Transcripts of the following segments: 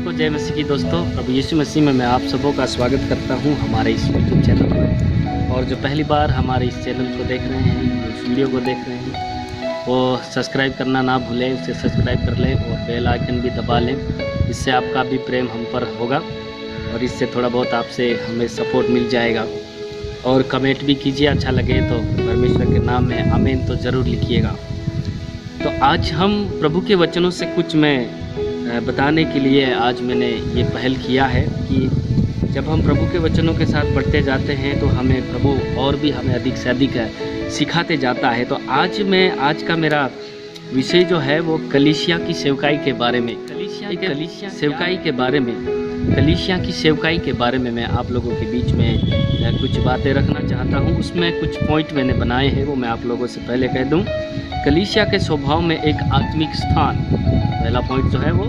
को जय मसीह की दोस्तों। प्रभु यीशु मसीह में मैं आप सबों का स्वागत करता हूं हमारे इस यूट्यूब चैनल पर। और जो पहली बार हमारे इस चैनल को देख रहे हैं, इस वीडियो को देख रहे हैं, वो सब्सक्राइब करना ना भूलें, उसे सब्सक्राइब कर लें और बेल आइकन भी दबा लें। इससे आपका भी प्रेम हम पर होगा और इससे थोड़ा बहुत आपसे हमें सपोर्ट मिल जाएगा। और कमेंट भी कीजिए, अच्छा लगे तो परमेश्वर के नाम में आमीन तो ज़रूर लिखिएगा। तो आज हम प्रभु के वचनों से कुछ मैं बताने के लिए आज मैंने ये पहल किया है कि जब हम प्रभु के वचनों के साथ बढ़ते जाते हैं तो हमें प्रभु और भी हमें अधिक से अधिक सिखाते जाता है। तो आज का मेरा विषय जो है वो कलीसिया की सेवकाई के बारे में, कलीसिया सेवकाई के बारे में, कलीसिया की सेवकाई के बारे में मैं आप लोगों के बीच में कुछ बातें रखना चाहता हूँ। उसमें कुछ पॉइंट मैंने बनाए हैं, वो मैं आप लोगों से पहले कह दूँ। कलीसिया के स्वभाव में एक आत्मिक स्थान, पहला पॉइंट जो है वो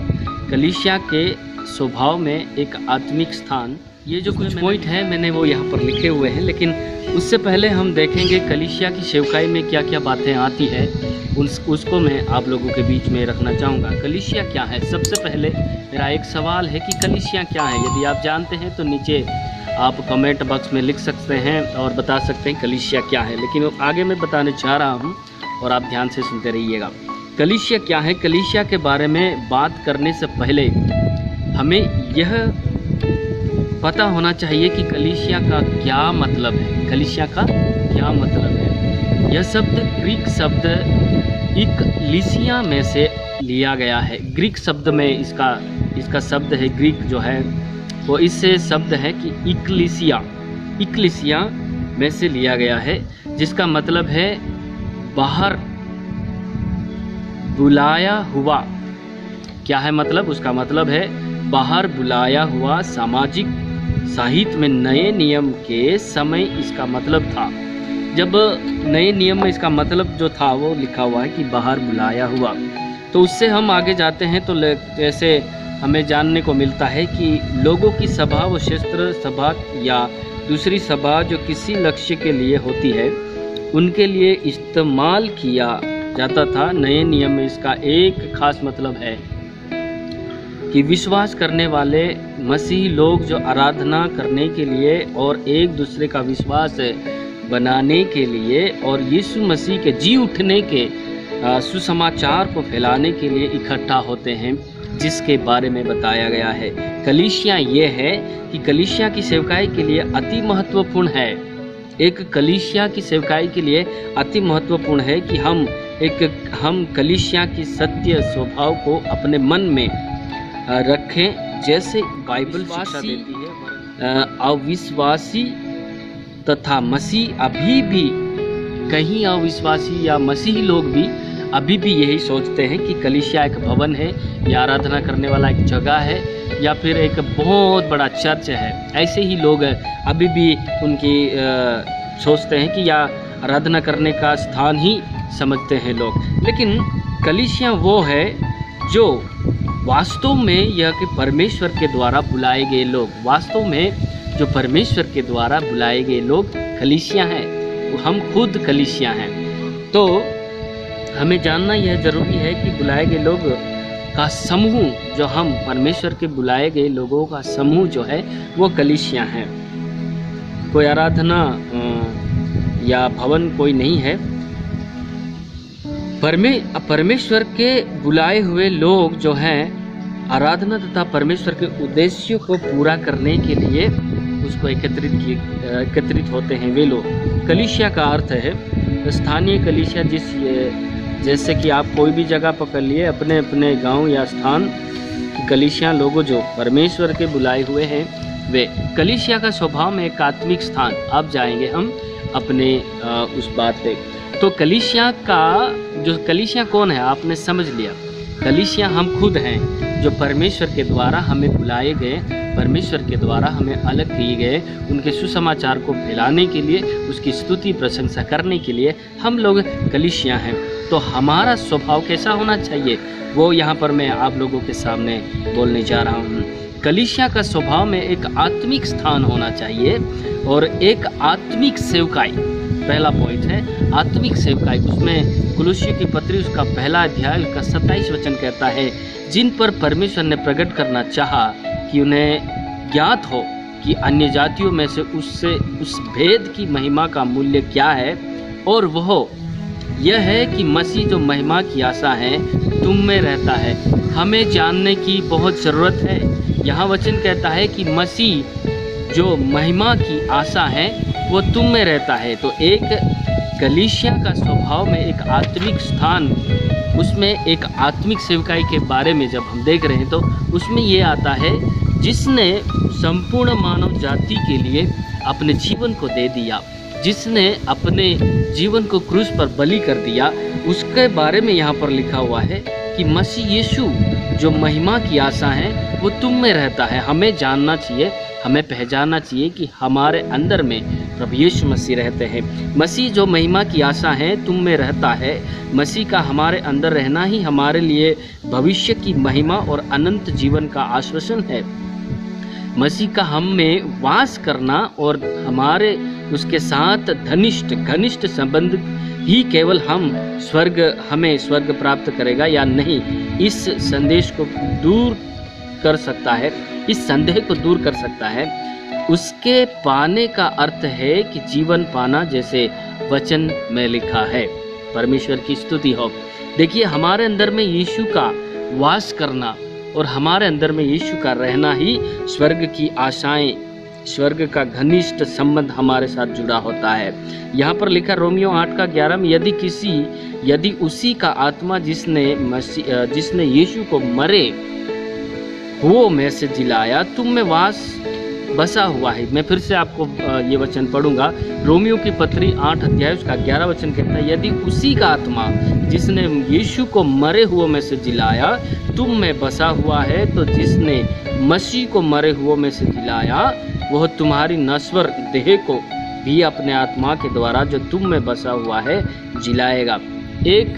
कलीसिया के स्वभाव में एक आत्मिक स्थान। ये जो कुछ पॉइंट है मैंने वो यहाँ पर लिखे हुए हैं, लेकिन उससे पहले हम देखेंगे कलीसिया की सेवकाई में क्या क्या बातें आती है, उसको मैं आप लोगों के बीच में रखना चाहूँगा। कलीसिया क्या है? सबसे पहले मेरा एक सवाल है कि कलीसिया क्या है। यदि आप जानते हैं तो नीचे आप कमेंट बॉक्स में लिख सकते हैं और बता सकते हैं कलीसिया क्या है। लेकिन आगे मैं बताने चाह रहा हूँ और आप ध्यान से सुनते रहिएगा। कलीसिया क्या है? कलीसिया के बारे में बात करने से पहले हमें यह पता होना चाहिए कि कलीसिया का क्या मतलब है। कलीसिया का क्या मतलब है? यह शब्द ग्रीक शब्द इक्लीसिया में से लिया गया है। ग्रीक शब्द में इसका शब्द है, ग्रीक जो है वो इससे शब्द है कि इक्लीसिया में से लिया गया है, जिसका मतलब है बाहर बुलाया हुआ। क्या है मतलब? उसका मतलब है बाहर बुलाया हुआ। सामाजिक साहित्य में नए नियम के समय इसका मतलब था। जब नए नियम में इसका मतलब जो था वो लिखा हुआ है कि बाहर बुलाया हुआ। तो उससे हम आगे जाते हैं तो जैसे हमें जानने को मिलता है कि लोगों की सभा, वो क्षेत्र सभा या दूसरी सभा जो किसी लक्ष्य के लिए होती है, उनके लिए इस्तेमाल किया जाता था। नए नियम में इसका एक खास मतलब है कि विश्वास करने वाले मसीही लोग जो आराधना करने के लिए और एक दूसरे का विश्वास बनाने के लिए और यीशु मसीह के जी उठने के सुसमाचार को फैलाने के लिए इकट्ठा होते हैं, जिसके बारे में बताया गया है। कलीसिया ये है कि कलीसिया की सेवकाई के लिए अति महत्वपूर्ण है। एक कलीसिया की सेवकाई के लिए अति महत्वपूर्ण है कि हम कलीसिया की सत्य स्वभाव को अपने मन में रखें। जैसे बाइबल शिक्षा देती है, अविश्वासी तथा मसीह अभी भी, कहीं अविश्वासी या मसीही लोग भी अभी भी यही सोचते हैं कि कलीसिया एक भवन है या आराधना करने वाला एक जगह है या फिर एक बहुत बड़ा चर्च है। ऐसे ही लोग अभी भी उनकी सोचते हैं कि या आराधना करने का स्थान ही समझते हैं लोग। लेकिन कलीसिया वो है जो वास्तव में यह कि परमेश्वर के द्वारा बुलाए गए लोग, वास्तव में जो परमेश्वर के द्वारा बुलाए गए लोग कलीसिया हैं। हम खुद कलीसिया हैं। तो हमें जानना यह ज़रूरी है कि बुलाए गए लोग का समूह, जो हम परमेश्वर के बुलाए गए लोगों का समूह जो है वो कलीसिया है। कोई आराधना या भवन कोई नहीं है। परमेश्वर के बुलाए हुए लोग जो हैं आराधना तथा परमेश्वर के उद्देश्यों को पूरा करने के लिए उसको एकत्रित होते हैं वे लोग। कलीसिया का अर्थ है स्थानीय कलीसिया। जैसे कि आप कोई भी जगह पकड़ लिए, अपने अपने गांव या स्थान की कलीसिया, लोगों जो परमेश्वर के बुलाए हुए हैं वे। कलीसिया का स्वभाव में एक आत्मिक स्थान। अब जाएंगे हम अपने उस बात पे। तो कलीसिया कौन है आपने समझ लिया। कलीसिया हम खुद हैं जो परमेश्वर के द्वारा हमें बुलाए गए, परमेश्वर के द्वारा हमें अलग किए गए, उनके सुसमाचार को फैलाने के लिए, उसकी स्तुति प्रशंसा करने के लिए हम लोग कलीसिया हैं। तो हमारा स्वभाव कैसा होना चाहिए वो यहाँ पर मैं आप लोगों के सामने बोलने जा रहा हूँ। कलीसिया का स्वभाव में एक आत्मिक स्थान होना चाहिए और एक आत्मिक सेवकाई पहला पॉइंट है आत्मिक सेवकाई। उसमें कुलुस्सियों की पत्री उसका पहला अध्याय का 27 वचन कहता है, जिन पर परमेश्वर ने प्रकट करना चाहा कि उन्हें ज्ञात हो कि अन्य जातियों में से उस भेद की महिमा का मूल्य क्या है, और वह यह है कि मसीह जो महिमा की आशा है तुम में रहता है। हमें जानने की बहुत ज़रूरत है। यहाँ वचन कहता है कि मसीह जो महिमा की आशा है वो तुम में रहता है। तो एक कलीसिया का स्वभाव में एक आत्मिक स्थान, उसमें एक आत्मिक सेवकाई के बारे में जब हम देख रहे हैं तो उसमें ये आता है, जिसने संपूर्ण मानव जाति के लिए अपने जीवन को दे दिया, जिसने अपने जीवन को क्रूस पर बलि कर दिया, उसके बारे में यहाँ पर लिखा हुआ है कि मसीह यीशु जो महिमा की आशा है वो तुम में रहता है। हमें जानना चाहिए, हमें पहचानना चाहिए कि हमारे अंदर में प्रभु यीशु मसीह रहते हैं। मसीह जो महिमा की आशा है तुम में रहता है। मसीह का हमारे अंदर रहना ही हमारे लिए भविष्य की महिमा और अनंत जीवन का आश्वासन है। मसीह का हम में वास करना और हमारे उसके साथ घनिष्ठ संबंध ही केवल हमें स्वर्ग प्राप्त करेगा या नहीं, इस संदेश को दूर कर सकता है, इस संदेह को दूर कर सकता है। उसके पाने का अर्थ है कि जीवन पाना, जैसे वचन में लिखा है। परमेश्वर की स्तुति हो। देखिए, हमारे अंदर में यीशु का वास करना और हमारे अंदर में यीशु का रहना ही स्वर्ग की आशाएं, स्वर्ग का घनिष्ठ संबंध हमारे साथ जुड़ा होता है। यहाँ पर लिखा रोमियो 8:11 में, यदि उसी का आत्मा जिसने यीशु को मरे हुओं में से जिलाया तुम में वास बसा हुआ है। मैं फिर से आपको ये वचन पढ़ूंगा। रोमियो की पत्री 8 अध्याय उसका 11 वचन कहता है, यदि उसी का आत्मा जिसने यीशु को मरे हुओं में से जिलाया तुम में बसा हुआ है, तो जिसने मसीह को मरे हुओं में से जिलाया वह तुम्हारी नश्वर देह को भी अपने आत्मा के द्वारा जो तुम में बसा हुआ है जिलाएगा। एक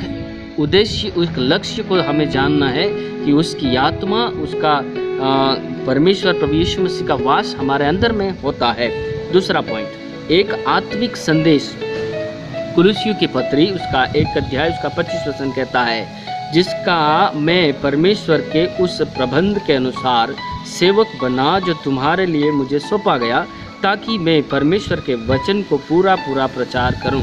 उद्देश्य, एक लक्ष्य को हमें जानना है कि उसकी आत्मा, उसका परमेश्वर प्रभु यीशु मसीह का वास हमारे अंदर में होता है। दूसरा पॉइंट, एक आत्मिक संदेश। कुलुस्सियों की पत्री उसका 1 अध्याय उसका 25 वचन कहता है, जिसका मैं परमेश्वर के उस प्रबंध के अनुसार सेवक बना जो तुम्हारे लिए मुझे सौंपा गया, ताकि मैं परमेश्वर के वचन को पूरा प्रचार करूं।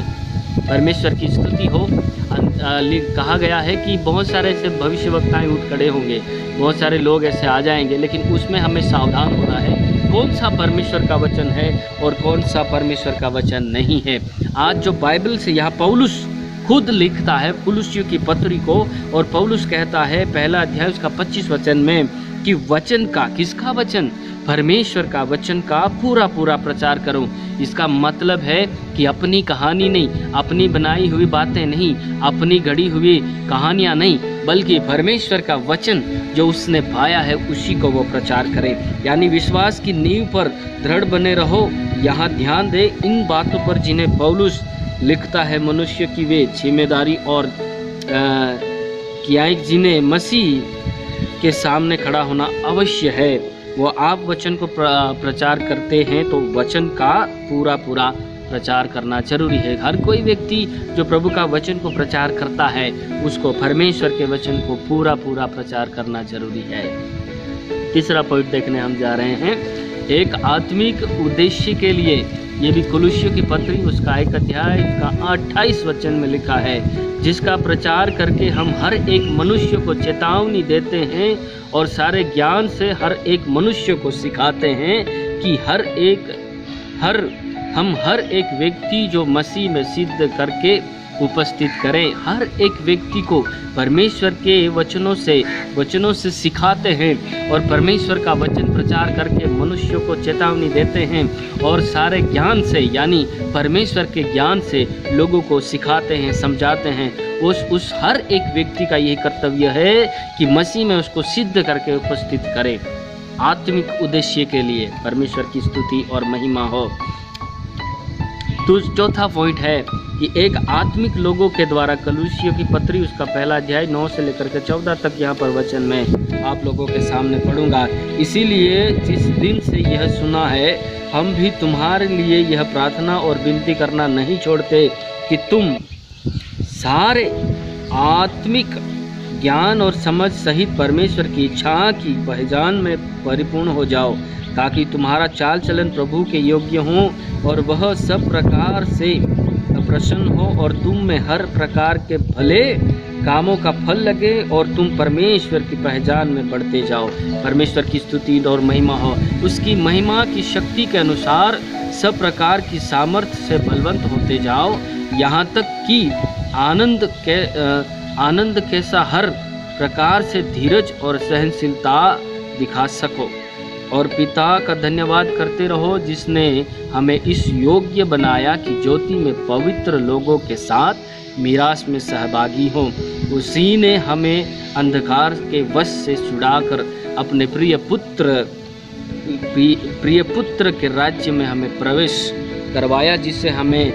परमेश्वर की स्तुति हो। कहा गया है कि बहुत सारे ऐसे भविष्यवक्ताएं उठ खड़े होंगे, बहुत सारे लोग ऐसे आ जाएंगे, लेकिन उसमें हमें सावधान होना है कौन सा परमेश्वर का वचन है और कौन सा परमेश्वर का वचन नहीं है। आज जो बाइबल से यहाँ पौलुस खुद लिखता है कुलुस्सियों की पत्री को, और पौलुस कहता है पहला अध्याय उसका 25 वचन में कि वचन का, किसका वचन? परमेश्वर का वचन का पूरा प्रचार करूं। इसका मतलब है कि अपनी कहानी नहीं, अपनी बनाई हुई बातें नहीं, अपनी गढ़ी हुई कहानियां नहीं, बल्कि परमेश्वर का वचन जो उसने पाया है उसी को वो प्रचार करे। यानी विश्वास की नींव पर दृढ़ बने रहो। यहाँ ध्यान दे इन बातों पर जिन्हें पौलुस लिखता है। मनुष्य की वे जिम्मेदारी और कियाई जिन्हें मसीह के सामने खड़ा होना अवश्य है, वो आप वचन को प्रचार करते हैं तो वचन का पूरा प्रचार करना जरूरी है। हर कोई व्यक्ति जो प्रभु का वचन को प्रचार करता है उसको परमेश्वर के वचन को पूरा प्रचार करना जरूरी है। तीसरा पॉइंट देखने हम जा रहे हैं, एक आत्मिक उद्देश्य के लिए। ये भी कुलुस्सियों की पत्री उसका 1 अध्याय उसका 28 वचन में लिखा है, जिसका प्रचार करके हम हर एक मनुष्य को चेतावनी देते हैं और सारे ज्ञान से हर एक मनुष्य को सिखाते हैं कि हम हर एक व्यक्ति जो मसीह में सिद्ध करके उपस्थित करें। हर एक व्यक्ति को परमेश्वर के वचनों से सिखाते हैं और परमेश्वर का वचन प्रचार करके मनुष्यों को चेतावनी देते हैं और सारे ज्ञान से, यानी परमेश्वर के ज्ञान से लोगों को सिखाते हैं, समझाते हैं। उस हर एक व्यक्ति का यही कर्तव्य है कि मसीह में उसको सिद्ध करके उपस्थित करे। आत्मिक उद्देश्य के लिए परमेश्वर की स्तुति और महिमा हो। तो चौथा पॉइंट है कि एक आत्मिक लोगों के द्वारा कलुसियों की पत्री उसका पहला अध्याय 9 से लेकर के 14 तक यहाँ पर वचन में आप लोगों के सामने पढ़ूंगा। इसीलिए जिस दिन से यह सुना है हम भी तुम्हारे लिए यह प्रार्थना और विनती करना नहीं छोड़ते कि तुम सारे आत्मिक ज्ञान और समझ सहित परमेश्वर की इच्छा की पहचान में परिपूर्ण हो जाओ, ताकि तुम्हारा चाल चलन प्रभु के योग्य हो और वह सब प्रकार से प्रसन्न हो और तुम में हर प्रकार के भले कामों का फल लगे और तुम परमेश्वर की पहचान में बढ़ते जाओ। परमेश्वर की स्तुति और महिमा हो, उसकी महिमा की शक्ति के अनुसार सब प्रकार की सामर्थ्य से बलवंत होते जाओ, यहाँ तक कि आनंद कैसा हर प्रकार से धीरज और सहनशीलता दिखा सको। और पिता का धन्यवाद करते रहो जिसने हमें इस योग्य बनाया कि ज्योति में पवित्र लोगों के साथ मीरास में सहभागी हो। उसी ने हमें अंधकार के वश से छुड़ाकर अपने प्रिय पुत्र के राज्य में हमें प्रवेश करवाया, जिससे हमें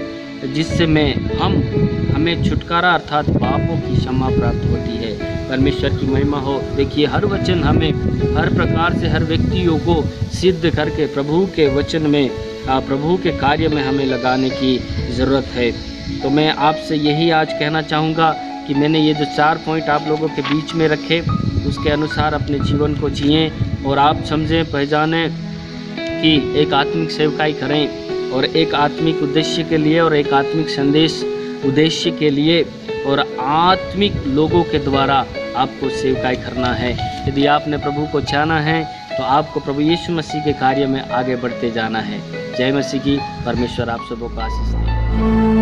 छुटकारा अर्थात पापों की क्षमा प्राप्त होती है। परमेश्वर की महिमा हो। देखिए, हर वचन हमें हर प्रकार से हर व्यक्तियों को सिद्ध करके प्रभु के वचन में प्रभु के कार्य में हमें लगाने की ज़रूरत है। तो मैं आपसे यही आज कहना चाहूँगा कि मैंने ये जो 4 पॉइंट आप लोगों के बीच में रखे उसके अनुसार अपने जीवन को जिएं और आप समझें पहचानें कि एक आत्मिक सेवकाई करें और एक आत्मिक उद्देश्य के लिए और एक आत्मिक संदेश उद्देश्य के लिए और आत्मिक लोगों के द्वारा आपको सेवकाई करना है। यदि आपने प्रभु को जाना है तो आपको प्रभु यीशु मसीह के कार्य में आगे बढ़ते जाना है। जय मसीह की। परमेश्वर आप सबों को आशीष दे।